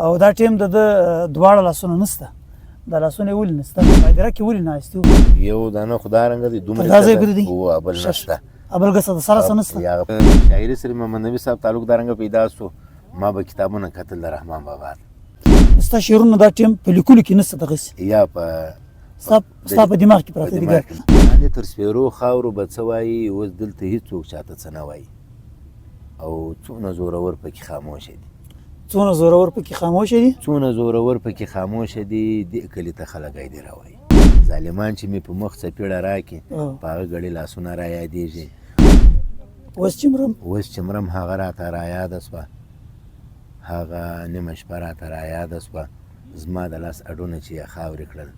او دا ټیم د دواړه لاسونه نشته دا لاسونه یې ولې نشته په هدیره کې ولې ناست یو یو دانه خو دارنګه دی دومره دا ځای پرې دی هو بل نشته ابلګسه د سره څه نشته شاعري سره محمد نبي صاحب تعلق دارنګه پیدا سو ما به کتابونه کتل د رحمان بابا ستا شعرونه دا ټیم په لیکلو کې نشته دغسې یا په ستا په دماغ کې پراته دي باندې تر سپیرو خاورو به څه وایي اوس دلته هېڅوک چاته څه نه وایي او څونه زورور پکې خاموشه دي څونه زورور پکې خاموشه دي څونه زورور پکې خاموشه دي دې کلي ته خلک ایدې راوایي ظالمان چې مې په مخ څپېړه راکړي په هغه ګړې لاسونه را یادېږي اوس چې مرم هغه راته رایاده سوه هغه نیمه شپه راته رایاده سوه زما د لاس اډونه چې یې خاورې کړل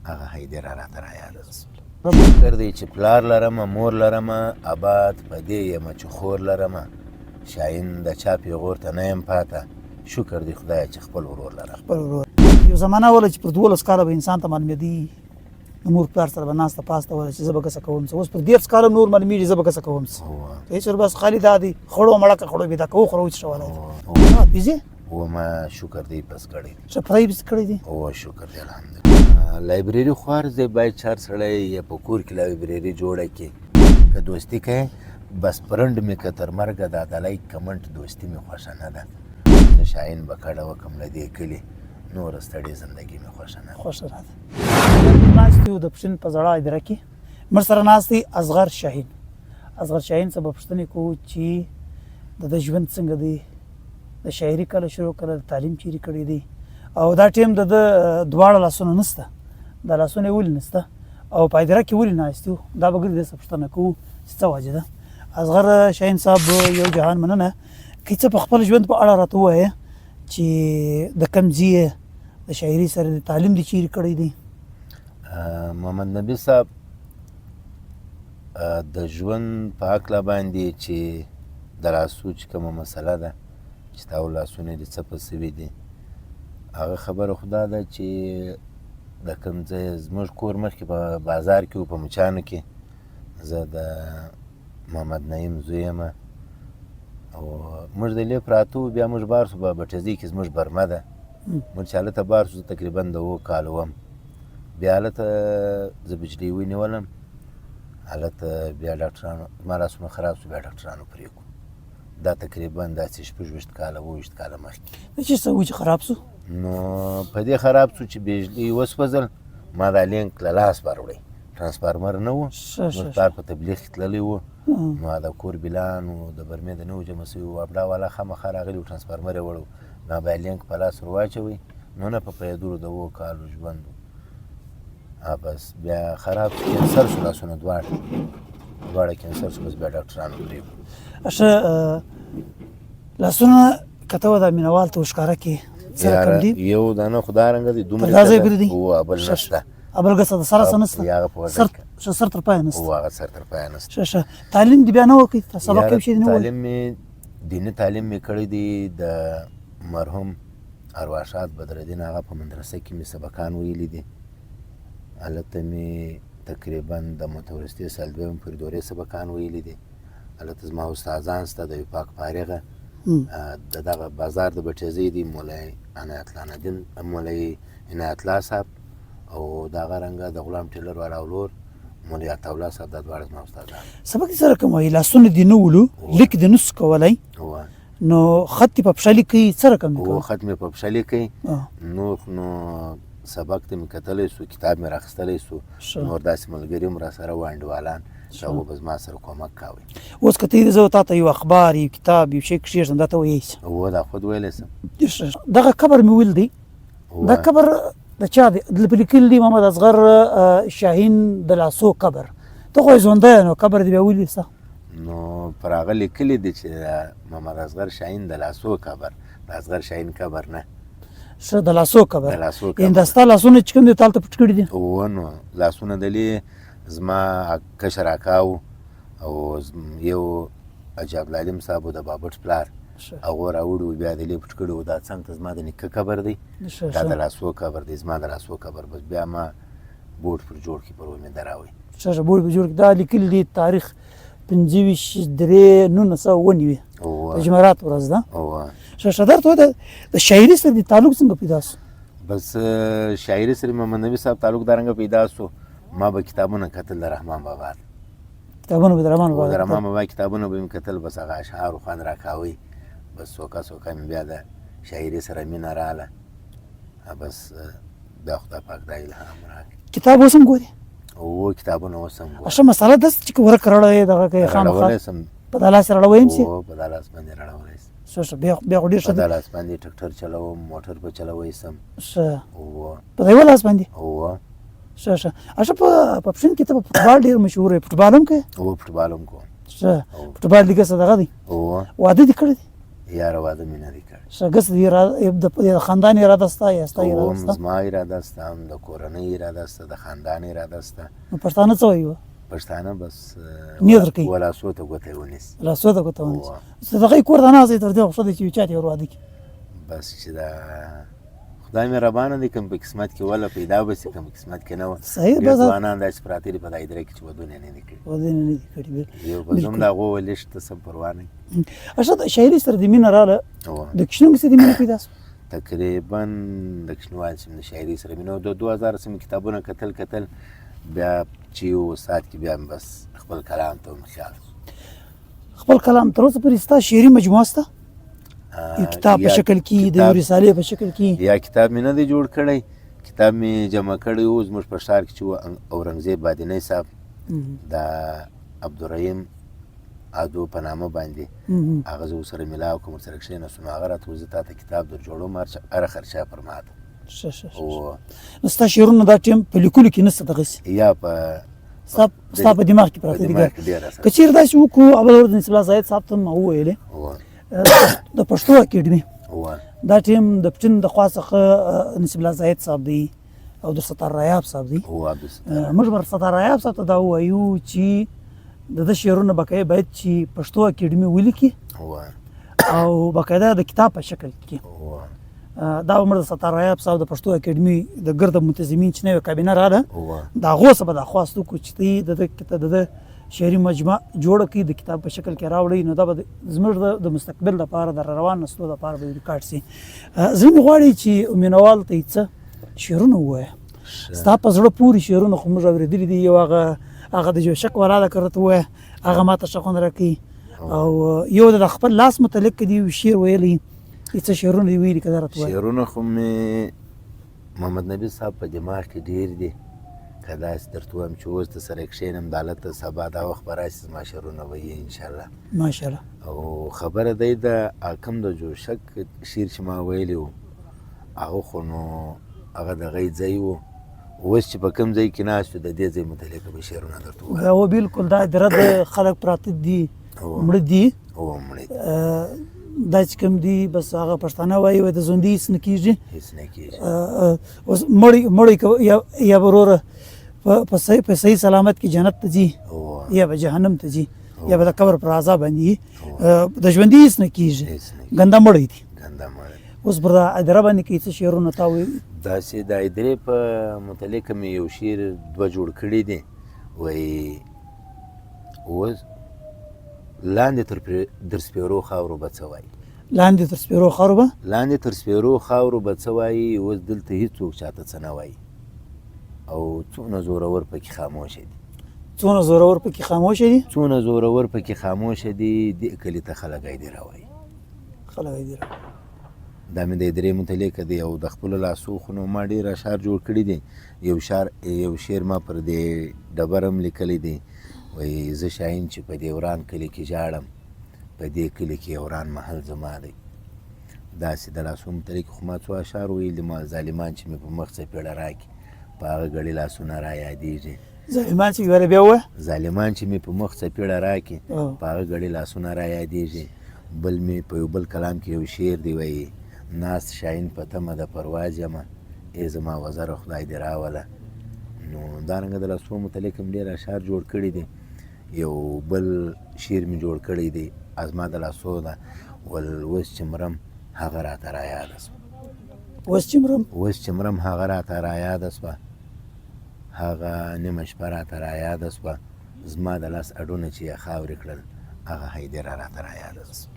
هغه هیدره راته رایاده سوه فکر دی چې پلار لرمه مور لرمه اباد په دې یمه چې خور لرمه شاهین د چا پیغور ته نه یم پاته شکر دی خدایه چې خپل ورور لرم یو زمانه وله چې پر 12 کاله به انسان ته معلومېدي د مور پلار سره به ناسته پاسته وله چې زه به کسه کوم څه اوس پر 13 کاله نور معلومېږي زه به کسه کوم څه هېڅ بس خالي دا دی خړو مړکه خړو بېدا که وخوره وڅښولی پیزې ما شکر دی پس کړی ښه پرای پس کړی دی او شکر دی الحمدلله لایبرري خو هر ځای باید چې هر سړی یا په کور کې لایبرري جوړه کړي که دوستي کوې بس پرنډ مې که تر مرګه دا د لایک کمنټ دوستي مې خوښه نه ده د شاهین به کډه وکړم له دې کلي نوره ستړې زندګي مې خوښه نه ده خوښه راته ناست یو د پښین په زړه هدیره کې موږ سره ناست دی اصغر شاهین څخه به پوښتنې کوو چې د ده ژوند څنګه دی د شاعري کله شروع کړه د تعلیم چیرې کړی دی او دا ټیم د ده دواړه لاسونه نشته دا لاسونه یې ولې نشته او په هدیره کې ولې ناست یو دا به ګرې داسې پوښتنه کوو چې څه وجه ده اصغر شاهین صاحب یو جهان مننه که څه په خپل ژوند په اړه راته ووایې چې د کوم ځای د شاعري سره د تعلیم دې چیرې کړی دی محمد نبي صاحب د ژوند په هکله باندې چې د لاسو چې کومه مسله ده چې تا لاسونه دې څه په سوي دي هغه خبره خو دا ده چې د کوم ځای زموږ کور مخکې په بازار کې و په مچانو کې زه د محمد نعیم زوی یم او موږ دلې پراته وو بیا موږ بار سو په بټزۍ کې زموږ برمه ده موږ چې هلته بار سو تقریبا د 7 کاله وم بیا هلته زه بجلۍ ونیولم هلته بیا ډاکټرانو زما لاسونه خراب سو بیا ډاکټرانو پرېږدو دا تقریبا داسې 26 کاله 27 کاله مخکې دا چې څه و چې خراب سو نو په دې خراب سو چې بجلۍ وسوځل ما دا لینک له لاس بار وړی ترانسفارمر نه و زموږ پلار په تبلیغ کې تللی و نو د کور بلان و د برمې د نو جمع سوي و ابډا والا خامخا راغلي و ترانسفارمر یې وړو ما باید لینک په لاس ور واچوئ نو نه په پرېدلو د 7 کالو ژوند بس بیا خراب سو کینسر سو لاسونه دواړه کینسر سو بس بیا ډاکټرانو پرېږدو ښه لاسونه که ته د مینوال ته وښکاره کړې څه رقم دي یو دانه خو دارنګه دی دومره دا ځای پرې دی هو بل نشته ابلګسه د سره څه نشته هغه په وزن ښه سر تر پایه نشته هغه سر تر پایه نشته ښه تعلیم دې بیا نه وکړې سبق یې شي نه تعلیم مې دیني تعلیم مې کړی دی د مرحوم ارواښاد بدرالدین هغه په مدرسه کې مې سبقان ویلي دي هلته مې تقریبا د متوسطې سال دویم پورې دورې سبقان ویلي دي هلته زما استادان شته د یو پاک فارغه د دغه بازار د بټېزۍ دی مولوي عنایت الله صاحب او دغه رنګه د غلام ټیلر والا ولور مولوي عطاالله صاحب دا دواړه زما استادان سبق یې څه رقم وایي لاسونه دې نه ولو لیک دې نسو کولی نو خط یې په پښه لیکئ څه رقم هو خط مې په پښه لیکئ نو سبق ته مې کتلی سو کتاب مې راخیستلی سو نور داسې ملګري هم راسره و انډیوالان چې هغو به زما سره کومک کوئ اوس که ته زه تا ته یو اخبار یو کتاب یو شی کښېږدم دا ته ویلی شم هو دا خود ویلی شم دغه قبر مې ویل دی دا قبر د چا دی په لیکلي دی محمد اصغر شاهین د لاسو قبر ته خو یې ژوندی نو قبر دې بیا ویلي سه نو پر هغه لیکلي دی چې محمد اصغر شاهین د لاسو قبر د اصغر شاهین قبر نه ښه د لاسو قبر یعنې دا ستا لاسونه چې کوم دی تا هلته پټ کړي دي هو نو لاسونه دلې زما کشر اکا و او یو حاجي عبدالعلیم صاحب و د بابټ پلار هغو راوړي بیا دلې پټ کړي و دا څنګ ته زما د نیکه قبر دی دا د لاسو قبر دی زما د لاسو قبر بس بیا ما بورډ پر جوړ کړي پر مې دراوی ښه بورډ پر جوړ کړي دا لیکلي دی تاریخ 25/3/1999 د جمعرات ورځ ده شهردار ته د شاعري سره د تعلق څنګه پیدا شو؟ بس شاعري سره محمد نبي صاحب تعلق دارنګه پیدا شو. ما به کتابونه کتل د رحمان بابا کتابونه به د رحمان او د بابا رحمان بابا کتابونه به مې کتل. بس هغه اشعارو خوند راکاوه. بس سوکا مې بیا د شاعري سره مینه راغله. بس بیا خدای پاک دا الهام راکړ. کتاب اوس هم ګورې؟ او کتابونه اوس هم ګورم. اشه مساله داسې چې ورک راړی دغه کې خامخا په دا لاس راړوی شي؟ او په دا لاس باندې راړولی شم. ښه بیا خو ډېر ښه په دا دی. لاس باندې ټکټر چلوم، موټر به چلوی سم. ښه او په د یوه لاس باندې؟ او ښه اشه په پښین کې ته په فوټبال ډېر مشهور یې، فوټبال هم کوې؟ او فوټبال هم کوم. ښه فوټبال لیګه څه دغه دی؟ او واده دې کړی دی؟ یاره واده مې نه دی کړی. ښه ګس د خاندان اراده شته یا ستا اراده او شته؟ زما اراده شته، هم د کورنۍ اراده شته، د خاندان اراده شته. نو پښتانه څه وایي؟ پښتانه بس نیت درکوي ولاسو ته ګوته ونیسي. لاسو ته ګوته ونیسي. څه دغه کور ته ناست دی تر دې خو ښه دی چې یو چا ته ور واده کړي. بس چې دا خدای مهربانه دی، کوم په قسمت کې وله پیدا به شي، کوم قسمت کې نه وه. صحیح ډېر بس ځوانان داسې پراته دي په دا اداره کې چې ودونه یې نه دي کړي. واده نه دي کړي. یو به زه هم د هغو ولیشت ته څه پروا نه وي. اشه د شاعري سره د مینه راغله، د کښنونکو سره د مینه پیدا شوه؟ تقریبا د کښنوال سم د شاعري سره مینه د 2000 سم کتابونه کتل بیا چې یو ساعت کې بیا بس خپل کلام ته مخیال خپل کلام تر اوسه پورې ستا شعري مجموعه شته؟ یو کتاب په شکل کې، د یو رسالې په شکل کې؟ یا کتاب مې نه دی جوړ کړی، کتاب مې جمع کړی و. زموږ په ښار کې چې و اورنګزیب بادینی صاحب د عبدالرحیم عدو په نامه باندې هغه زه ورسره میلاو کوم، ورسره کښېناستو. نو هغه راته وویل زه تا ته کتاب در جوړوم، هره خرچه پر ما ده. نو ستا شعرونه دا ټیم په لیکلو کې نشته دغسې؟ یا په ستا په دماغ کې پراته دي؟ که چېرې داسې وکړو، اول نصیب الله زاهد صاحب ته هم وویلې د پښتو اکیډمي دا ټیم د پټین د خوا څخه نصیب الله زاهد صاحب دی او د ستار رایاب صاحب دی. موږ به ستار رایاب صاحب ته دا ووایو چې د ده شعرونه بقایه باید چې پښتو اکیډمي ولیکي او بقاعده د کتاب په شکل کې. دا به موږ د ستار رایاب صاحب د پښتو اکیډمي د ګرده منتظمین چې نوې کابینه راغله د هغو څخه به دا خواست وکړو چې د ده شعري مجموعه جوړه کړي، د کتاب په شکل کې راوړي. نو دا به زموږ د مستقبل لپاره د روان نسلو لپاره به ریکارډ شي. زه مې غواړي چې مینوال ته یې څه شعرونه ووایه. ستا په زړه پورې شعرونه خو موږ اورېدلي دي. یو هغه د جوشک والا ده که راته ووایه، هغه ما ته ښه خوند راکوي. او یو د خپل لاس متعلق که دي یو شعر ویلی، څه شعرونه دي ویلي که دا راته ووایه؟ شعرونه خو مې محمد نبي صاحب په دماغ کې ډېر دي. که داسې درته ووایم چې اوس درسره کښېنم د هلته سبا دا وخت به راشي زما شعرونه به یې انشاءالله. ماشاءالله. او خبره دی د حاکم د جوشک شعر چې ما ویلی و هغه خو نو هغه دغه ځای و. اوس چې په کوم ځای کې ناست یو د دې ځای متعلق به شعرونه درته ووایم. هو بلکل دا د رد خلک پراته دي، مړه دي. مړه دي دا چې کوم دي بس هغه پښتانه وایي د ژوندي هېڅ نه کېږي. هېڅ نه کېږي. اوس مړی یا به وروره په صحیح سلامت کې جنت ته ځي یا به جهنم ته ځي یا به د قبر پر عذاب باندې د ژوندي هېڅ نه کېږي. ګنده مړی دي. اوس پر دا اداره باندې کې څه شعرونه تا وایي؟ داسې د ادارې په متعلق مې یو شعر دوه جوړ کړي دي. وایي اوس لاندې تر سپېرو خاورو به څه وایي؟ لاندې تر سپېرو خاورو به؟ لاندې تر سپېرو خاورو به څه وایي؟ اوس دلته هېڅوک چاته څه نه وایي. او څونه زورور پکې خاموشه دي. څونه زورور پکې خاموشه دي؟ څونه زورور پکې خاموشه دي. دې کلي ته خلک ایدې راوایي. خلک ایدې راوایي. دا مې د ادارې متعلق دی او د خپلو لاسو خو نو ما ډېر اشعار جوړ کړي دي. یو شعر ما پر دې ډبر هم لیکلی دی. وایي زه شاهین چې په دې وران کلي کې ژاړم، په دې کلي کې وران محل زما دی. داسې د لاسو متعلق خو ما څو اشعار ویلي. ما ظالمان چې مې په مخ څپېړه راکړي په هغه ګړي لاسونه را یادېږي. ظالمان چې ویل بیا ووایه؟ ظالمان چې مې په مخ څپېړه راکړي په هغه ګړي لاسونه را یادېږي. بل مې په یو بل کلام کې یو شعر دی. وایي ناست شاهین په تمه د پرواز یمه، ای زما وزره خدای دې راوله. نو دارنګه د لاسو متعلق هم ډېر اشعار جوړ کړي دي. یو بل شعر مې جوړ کړی دی ازما د لاسو ده. ول اوس چې مرم هغه راته رایاده شوه. اوس چې مرم هغه راته رایاده شوه. هغه نیمه شپه راته رایاده شوه. زما د لاس اډونه چې یې خاورې کړل هغه هیدره راته رایاده شوه.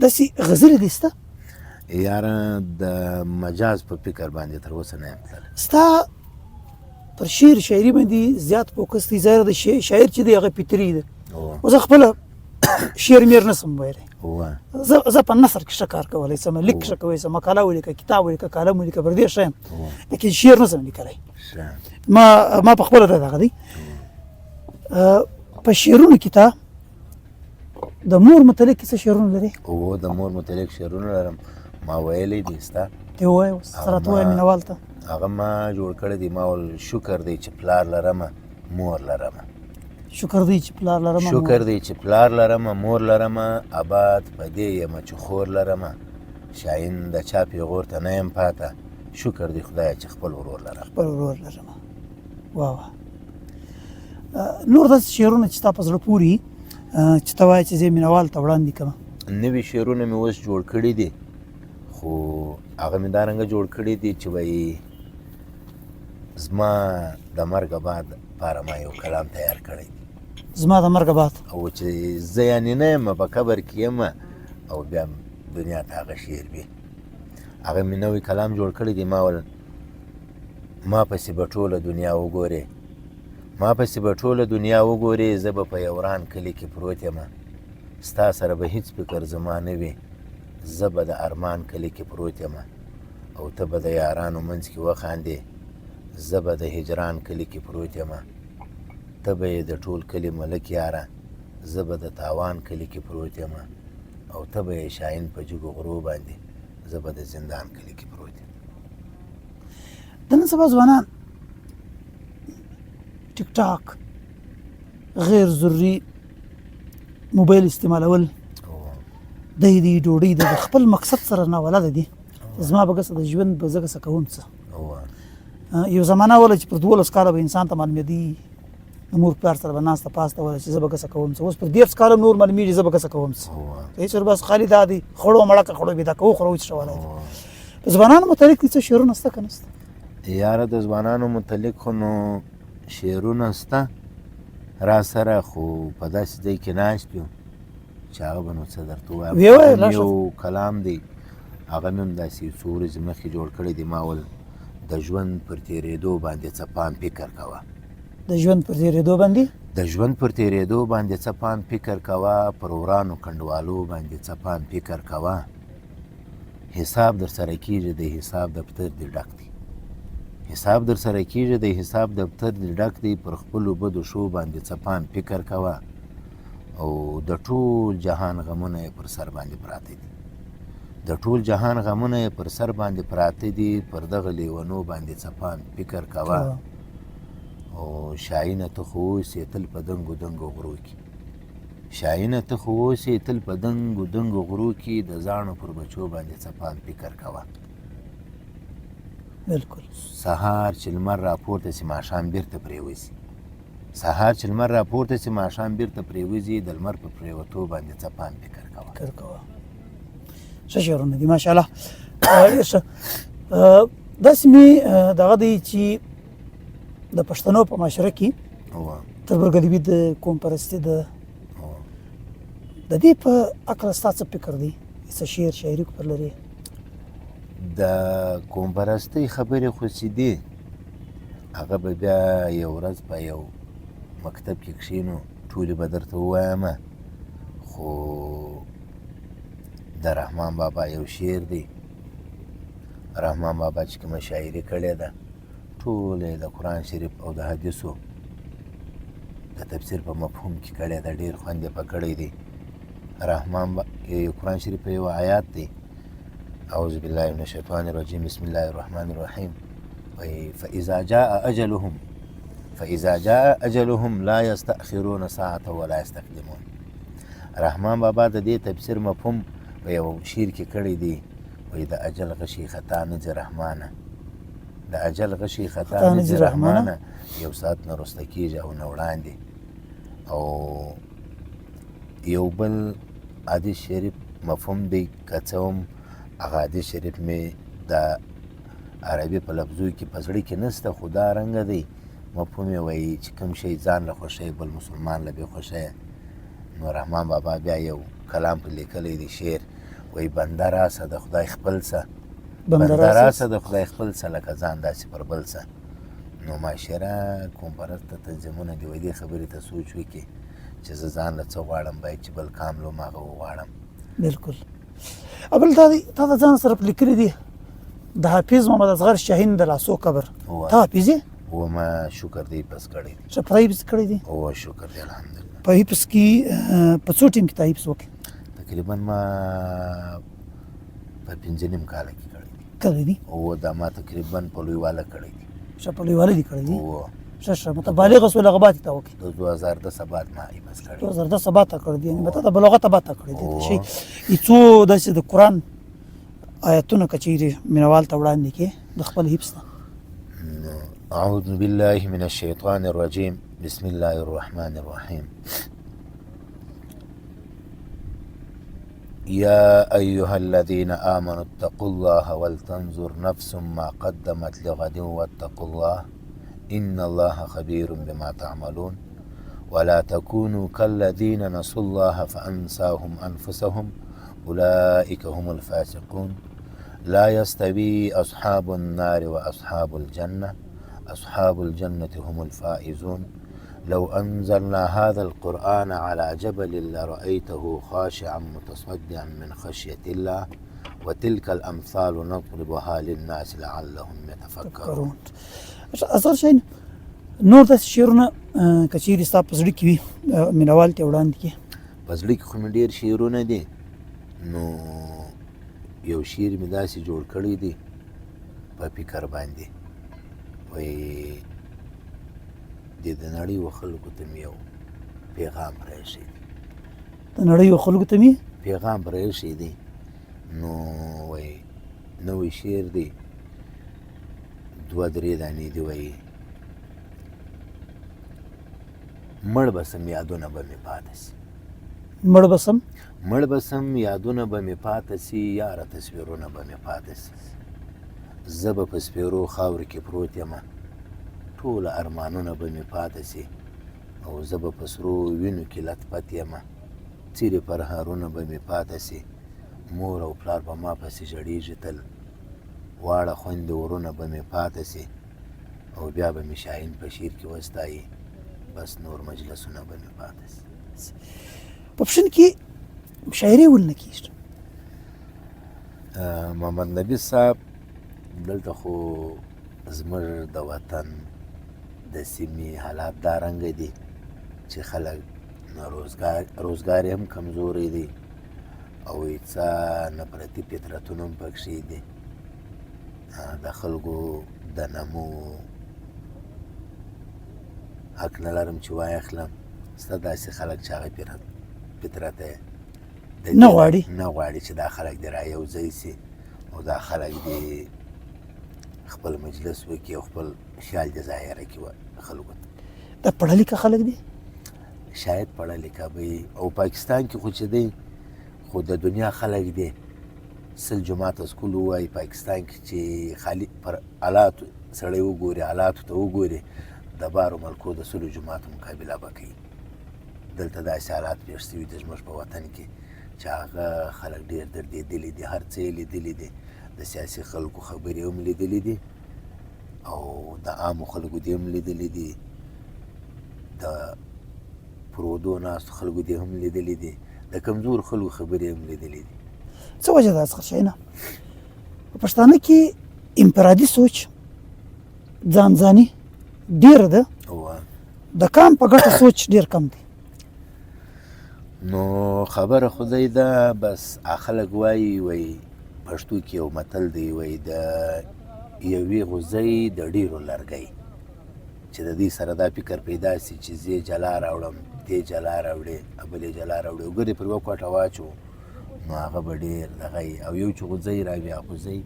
داسې غزلې دې شته یاره د مجاز په فکر باندې تر اوسه نه یم تللی. ستا پر شعر شاعري باندې زیات فوکس دی ظاهر د شاعر چې دی هغه فطري ده اوه اوس خپله شعر میر نه سم ویلی اوه زه په نثر کې ښه کار کولی سم لیک ښه کوی سم مقاله ولیکه کتاب ولیکه کالم ولیکه پر دې ښه یم اوه لیکن شعر نه سم لیکلی ښه ما په خپله دغه دی په شعرونو کې ته د مور متعلق څه شعرونه لري اوه د مور متعلق شعرونه لرم ما ویلی دي ستا ته ووایه اوس سره ته ووایه مینوال ته هغه ما جوړ کړی دی ما ول شکر دی چې پلار لرمه مور لرمه شکر دی چې پلار لرم شکر دی چې پلار لرمه مور لرمه آباد په دې یمه چې خور لرمه شاهین د چا پیغور ته نه یم پاته شکر دی خدایه چې خپل ورور لرم خپل ورور لرم واه واه نور داسې شعرونه چې ستا په زړه پورې چې ته وایې چې زه یې مینوال ته وړاندې کړم نوي شعرونه مې اوس جوړ کړي دي خو هغه مې دارنګه جوړ کړي دي چې وایي زما د مرګه بعد لپاره ما یو کلام تیار کړی دی زما د مرګه بعد او چې زه یعنې نه یم په قبر کې یم او بیا دنیا ته هغه شعر وي هغه مې نوی کلام جوړ کړی دی ما پسې به ټوله دنیا وګورې ما پسې به ټوله دنیا وګورې زه به په یو وران کلي کې پروت یم ستا سره به هیڅ فکر زما نه وي زه به د ارمان کلي کې پروت یم او ته به د یارانو منځ کې وخاندې زه به د هجران کلي کې پروت یم ته به یې د ټول کلي ملک یاره زه به د تاوان کلي کې پروت یم او ته به یې شاهین په جګو غرو باندې زه به د زندان کلي کې پروت یم د نن سبا ځوانان ټیک ټاک غیر ضروري موبایل استعمالول دی ډوډۍ د خپل مقصد سره نه ولده دي زما به ګسه د ژوند به زه ګسه کوم څه یو زمانه وله چې پر 12 کاله به انسان ته معلومېدي د مور پلار سره به ناسته پاسته وله چې زه به ګسه کوم څه اوس پر 13 کاله نور معلومېږي زه به ګسه کوم څه هېڅ بس خالي دا دی خړو مړکه خړو بېدا کوو خړو څه ولی په ځوانانو متعلق دې څه شعرونه شته که نشته یاره د ځوانانو متعلق خو نو شعرونه شته را سره خو په داسې ځای کې ناست یو چې هغه به نو څه درته ووایم یو کلام دی هغه مې هم داسې څو ورځې مخکې جوړ کړی دی ما ول د ژوند پر تېرېدو باندې څه پام فکر کوه د ژوند پر تېرېدو باندې د ژوند پر تېرېدو باندې څه پام فکر کوه پر ورانو کنډوالو باندې څه پام فکر کوه حساب در سره کېږي د حساب دفتر دې ډک دی حساب در سره کېږي د حساب دفتر دې ډک دی پر خپلو بدو شو باندې څه پام فکر کوه او د ټول جهان غمونه یې پر سر باندې پراته دي د ټول جهان غمونه یې پر سر باندې پراته دي پر دغه لیونو باندې څه پام فکر کوه او شاهینه ته خو اوسې تل په دنګو دنګو غرو کې شاهینه ته خو اوسې تل په دنګو دنګو غرو کې د زاڼو پر بچو باندې څه پام فکر کوه بالکل سهار چې لمر راپورته سي ماښام بیرته پرېوځي سهار چې لمر راپورته سي ماښام بیرته پرېوځي د لمر په پرېوتو باندې څه پام فکر کوه ښه شعرونه دي ماشاءالله ډېر ښه داسې مې دغه دی چې د پښتنو په معاشره کې تربورګلوي د قوم پرستي د دې په هکله ستا څه فکر دی څه شعر شاعري پر لري د قوم پرستۍ خبرې خو چې دي هغه به بیا یو ورځ په یو مکتب کې کښېنو ټولې به درته ووایمه خو د رحمان بابا یو شعر دی رحمان بابا چې کومه شاعري کړې ده ټوله یې د قرآن شریف او د حدیثو د تفسیر په مفهوم کې کړې ده ډېر خوند یې په کړی دی قرآن شریف په یو آیات دی اعوذ بالله من الشیطان الرجیم بسم الله الرحمن الرحیم فاذا جاء اجلهم لا يستأخرون ساعة ولا يستقدمون رحمان بابا د دې تفسیر مفهوم په یو شعر کې کړی دی وایي د اجل غشي خطا نه ځي رحمانه د اجل غشي خطا نه ځي رحمانه یو ساعت نه وروسته کېږي او نه وړاندې او یو بل حدیث شریف مفهوم دی که څه هم هغه حدیث شریف مې د عربي په لفظو کې په زړه کې نسته خو دا رنګه دی مفهوم یې وایي چې کوم شی ځان له خوښوي بل مسلمان له بې خوښوي نو رحمان بابا بیا یو کلام په لیکلی دی شعر وایي بنده راسه د خدای خپل څه بنده راسه د خدای خپل څه لکه ځان داسې پر بل څه. نو معاشره قوم پرسته تنظیمونه دي وایي دې خبرې ته سوچ وکړي چې زه ځان له څه غواړم باید چې بل کام لوم هغه وغواړم. بالکل. بل تا د ځان سره لیکلي دي د حافظ محمد اصغر شاهین د لاسو قبر تا حافظ یې؟ ما شکر دی پس کړی دی. ښه په حفظ کړی دی؟ او شکر دی الحمدلله. په حفظ کې په څو ټیم کې تا حفظ وکړي؟ تقریبا ما په 5 نیم کال کې کړی دی. او دا ما تقریبا په لویواله کړی دی. ښه په لویواله دي کړی دی؟ او ښه متبالغ سو هغه بعد ته وکړي. 2010 بعد ما حفظ کړی. 2010 بعد کړی دی. یعنی مته د بلغت بعد کړی دی. شي څو د قرآن آیتونه کچېری مینوال ته وړاندې کې د خپل حفظ نه. أعوذ بالله من الشيطان الرجيم بسم الله الرحمن الرحيم. يا أيها الذين آمنوا اتقوا الله ولتنظر نفس ما قدمت لغد واتقوا الله إن الله خبير بما تعملون ولا تكونوا كالذين نسوا الله فأنساهم أنفسهم أولئك هم الفاسقون لا يستوي أصحاب النار وأصحاب الجنة أصحاب الجنة هم الفائزون لو أنزلنا هذا القرآن على جبل لرأيته خاشعا متصدعا من خشية الله وتلك الأمثال نضربها للناس لعلهم يتفكرون. اصغر شاهین نور داسې شعرونه کچېرې ستا په زړه کې وي مینوال ته وړاندې کې؟ په زړه کې خو مې ډېر شعرونه دي. نو یو شعر مې داسې جوړ کړی دی په فکر باندې وایي د نړۍ و خلکو ته مې یو پیغام پرېښی دی. د نړۍ و خلکو ته مې پیغام پرېښی دی. نو وایي نوی شعر دی 2-3 دانې دی. وایي مړ به سم یادونه به مې پاته سي مړ به سم یادونه به مې پاته سي یاره تصویرونه به مې پاته سي زه به په سپېرو خاورو کې پروت یمه ټول ارمانونه به مې پاته سي او زه به په سرو وینو کې لطپت یمه څیرې پرهارونه به مې پاته سي مور او پلار به ما پسې ژړېږي تل واړه خویندې ورونه به مې پاته سي او بیا به مې شاهین په شعر کې وستایي بس نور مجلسونه به مې پاته سي. په پښین کې شاعري ولې نه کېږي؟ محمد نبي صاحب دلته خو زموږ د وطن د سیمې حالات دا رنګه دي چې خلک روزګار هم کمزوری دی او څه نفرتي فطرتونه هم پکښې دي. د خلکو د نمو حق نه لرم چې واخلم ستا داسې خلک چې هغه فطرت نه غواړي چې دا خلک دې رایو ځای سي او دا خلک دې خپل مجلس وکړي او خپل خیال دې ظاهره کړي خلکو ته. دا پړه لیکه خلک دي؟ شاید پړه لیکه به او پاکستان کې خو چې دی خو د دنیا خلک دی 100 جماعت سکول وایي پاکستان کې چې خالی پر آلاتو سړی وګوري آلاتو ته وګوري د بارو ملکو د 100 جماعتو مقابله به کوي. دلته داسې حالات پېښ شوي دي زموږ په وطن کې چې هغه خلک ډېر دردېدلي دي هر څه یې لیدلي دي د سیاسي خلکو خبرې هم لیدلي دي او د عامو خلکو دې هم لیدلي دي د پرودو ناستو خلکو دې هم لیدلي دي د کمزور خلکو خبرې هم لیدلي دي. څه وجه ده اصغر شاهینه په پښتانه کې انفرادي سوچ ځانځاني ډېره ده د کام په ګټه سوچ ډېر کم دی؟ نو خبره خدای ده بس خلک وایي پښتو کې یو متل دی وایي د یوې غوزۍ د ډېرو لرګی چې د دې سره دا فکر پیدا سي چې زه جلا راوړم دې جلا راوړې بلې جلا راوړې او ګرې پر یوه کوټه واچو نو هغه به ډېر دغه او یو چې غوزۍ راوي هغه غوزۍ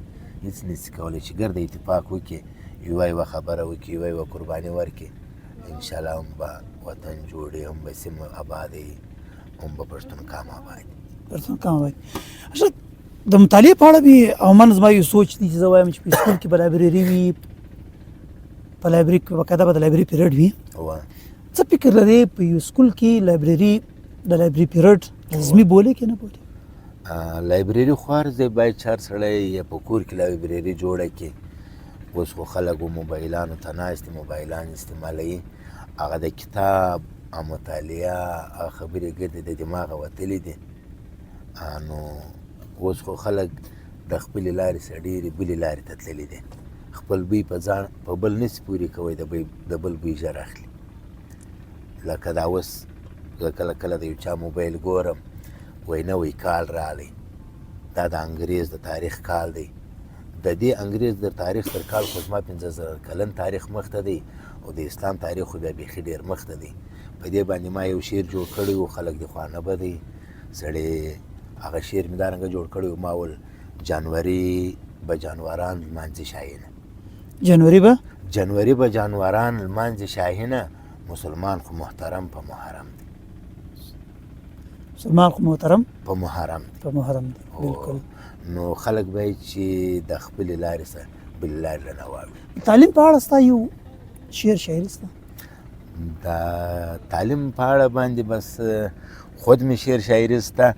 هېڅ نسي کولی چې ګرده اتفاق وکړي یوه خبره وکړي یوه قرباني ورکړي انشاءالله هم به وطن جوړ هم به سیمه آباد هم به پښتون کام آباد. د مطالعې په اړه مې عموماً زما یو سوچ دی چې زه وایم چې په سکول کې به لایبرري وي په لایبرري کې باقاعده به د لایبرري پیریډ وي. څه فکر لرې په یو سکول کې لایبرري د لایبرری پیریډ لازمي بولي که نه بولي؟ لایبرري خو هر ځای باید چې هر سړی یا په کور کې لایبرري جوړه کړي. اوس خو خلک موبایلانو ته ناست دي، موبایلان استعمالوي، هغه د کتاب او مطالعه هغه خبرې ګردې د دماغه وتلي دي. نو اوس خو خلک د خپلې لارې څخه ډېرې بلې لارې ته تللي دي. خپل بوی په ځان په بل نسي پورې کوی، د بل بوی ژر اخلي. لکه دا اوس زه کله کله د یو چا موبایل ګورم، وایي نوی کال راغلی، دا د انګریز د تاریخ کال دی. د دې انګریز د تاریخ تر کال خو زما 15,000 کلن تاریخ مخته دی، او د اسلام تاریخ خو بیا بیخي ډېر مخته دی. په دې باندې ما یو شعر جوړ کړی و، خلک دې خوا نه بدوي سړی، هغه شعر مې دارنګه جوړ کړی و، ما ول جانوري به جانوران لمانځي شاهینه، جنوري به جانوران لمانځي شاهینه، مسلمان خو محترم په محرم دی. مسلمان خو محترم په محرم دی. په محرم دی، بالکل. نو خلک باید چې د خپلې لارې سره بلې لارې له نه واوړي. تعلیم په اړه ستا یو شعر شاعري سته؟ د تعلیم په اړه باندې بس خود مې شعر شاعري سته.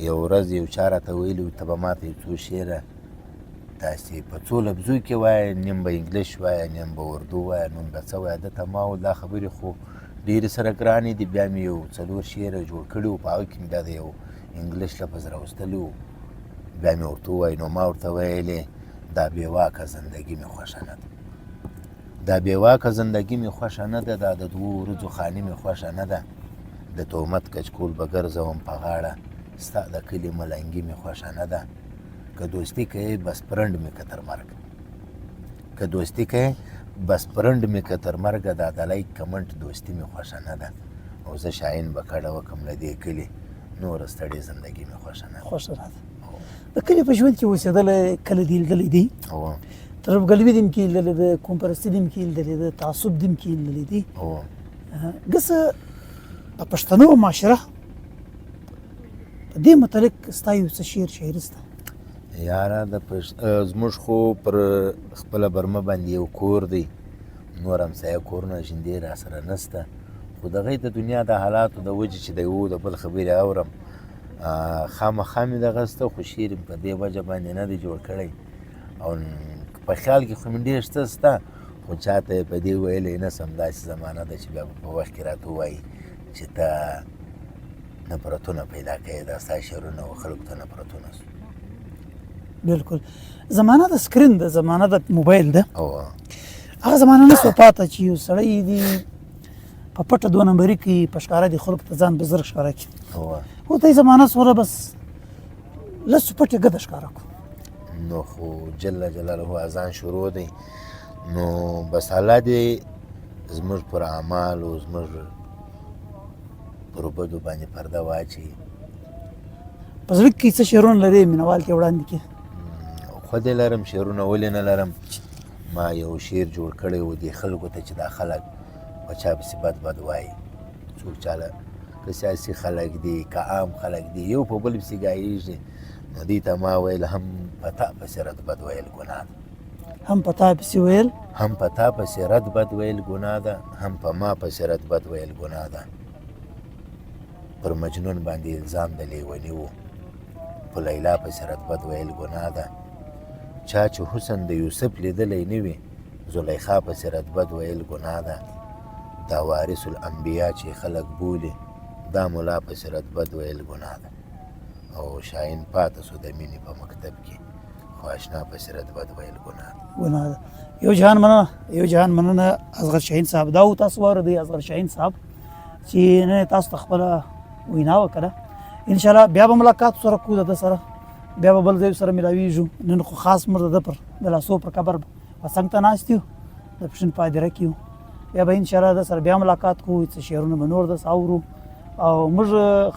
یو ورځ یو چا راته ویلي و ته به ما ته یو څو شعره داسې په څو لفظو کې وایه، نیم به انګلیش وایه، نیم به اردو وایه، نیم به څه وایه. ده ته ما وویل دا خبرې خو ډېرې سره ګرانې دي. بیا مې یو 4 شعره جوړ کړي وو، په هغه کې مې دا د یو انګلیش لفظ راوستلی وو. بیا مې ورته ووایي، نو ما ورته ویلې دا بېواکه زندګي مې خوښه نه ده، دا بېواکه زندګي مې خوښه نه ده، دا د 2 ورځو خاني مې خوښه نه ده، د تهمت کچکول به ګرځوم په غاړه، ستا د کلي ملنګي مې خوښه نه ده، که دوستي کوې بس پرنډ مې که تر مرګه، که دوستي کوې بس پرنډ مې که تر مرګه، دا د لایک کمنټ دوستي مې خوښه نه ده، او زه شاهین به کډه وکم له دې کلي، نوره ستړې زندګي مې خوښه نه ده. خوښه نه ده. د کلي په ژوند کې اوسېدلی کله دې لیدلی دي؟ او تربګلوي دې م کې لیدلی ده، قوم پرستي دې م کې لیدلی ده، تعصب دې م کې لیدلی دي. ګسه په پښتنو معاشره په دې متعلق ستا یو څه شعر شاعري سته؟ یاره زموږ خو پر خپله برمه باندې یو کور دی، نور همسایه کورونه ژندې را سره نسته، خو د هغې د دنیا د حالاتو د وجې چې د یو د بل خبرې اورم، خامخا مې دغه سته، خو شعر مې په دې وجه باندې نه دی جوړ کړی، او په خیال کې خو مې ډېر شته سته، خو چا ته یې په دې ویلی نه سم. داسې زمانه ده چې بیا په وخت کې راته ووایي چې ته نفرتونه پیدا کوې، دا ستا شعرونه و خلکو ته نفرتونه سو. بالکل. زمانه د سکرین ده، زمانه د موبایل ده، هغه زمانه نه سوه پاته چې یو سړی دې په پټه 2 نمبري کې په ښکاره دې خلکو ته ځان بزرګ ښکاره کړي. خو دې زمانه سوله بس لسو پټې ګده ښکاره کړو. نو خو جل جلاله اذان شروع دی، نو بس الله دې زموږ پر اعمالو زموږ پر بدو باندې پرده واچوي. په زړه کې څه شعرونه لرې مینوال ته وړاندې کړي؟ خو دې لرم شعرونه، ولې نه لرم. ما یو شعر جوړ کړی و دې خلکو ته چې دا خلک په چا پسې بد وایي، څوک چاله که سیاسي خلک دي که عام خلک دي یو په بل پسې ګایېږي، نو دې ته ما ویل هم په تا پسې رد بد ویل ګناه ده، هم په تا پسې ویل، هم په تا پسې رد بد ویل ګناه ده، هم په ما پسې رد بد ویل ګناه ده. پر مجنون باندې الزام د لیوني و، په لیلا پسې رد بد ویل ګناه ده. چا چې حسن د یوسف لیدلی نه وي، زلیخا پسې رد بد ویل ګناه ده. دا وارث الانبیا چې خلک بولي، دا ملا پسې رد بد ویل ګناه ده. او شاهین پاته سو د مینې په مکتب کې، خو اشنا پسې رد بد ویل ګناه ده. ګناه ده. یو جهان مننه اصغر شاهین صاحب. دا و تاسو واورئ اصغر شاهین صاحب چې نن تاسو ته خپله وینا وکړه. انشاءالله بیا به ملاقات سره کوو د ده سره، بیا به بل ځای سره ملاویږو. نن خو خاص موږ د ده پر د لاسو پر قبر څنګ ته ناست یو، د پښین په هدیره کې یو. بیا به انشاءالله د سره بیا ملاقات کوو، څه شعرونه به نور داسې اورو. او موږ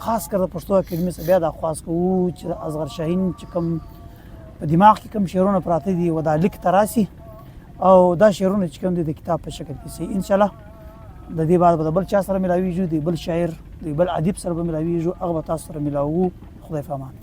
خاص کر د پښتو اکیډمۍ څخه بیا دا خواست کوو چې د اصغر شاهین چې کوم په دماغ کې کوم شعرونه پراته دي و دا لیک ته راسي، او دا شعرونه چې کوم دي د کتاب په شکل کې سي. انشاءالله د دې بعد به د بل چا سره ملاویږو، د بل شاعر د بل ادیب سره به ملاویږو، هغه به تاسو سره ملاوو. خدای په امان.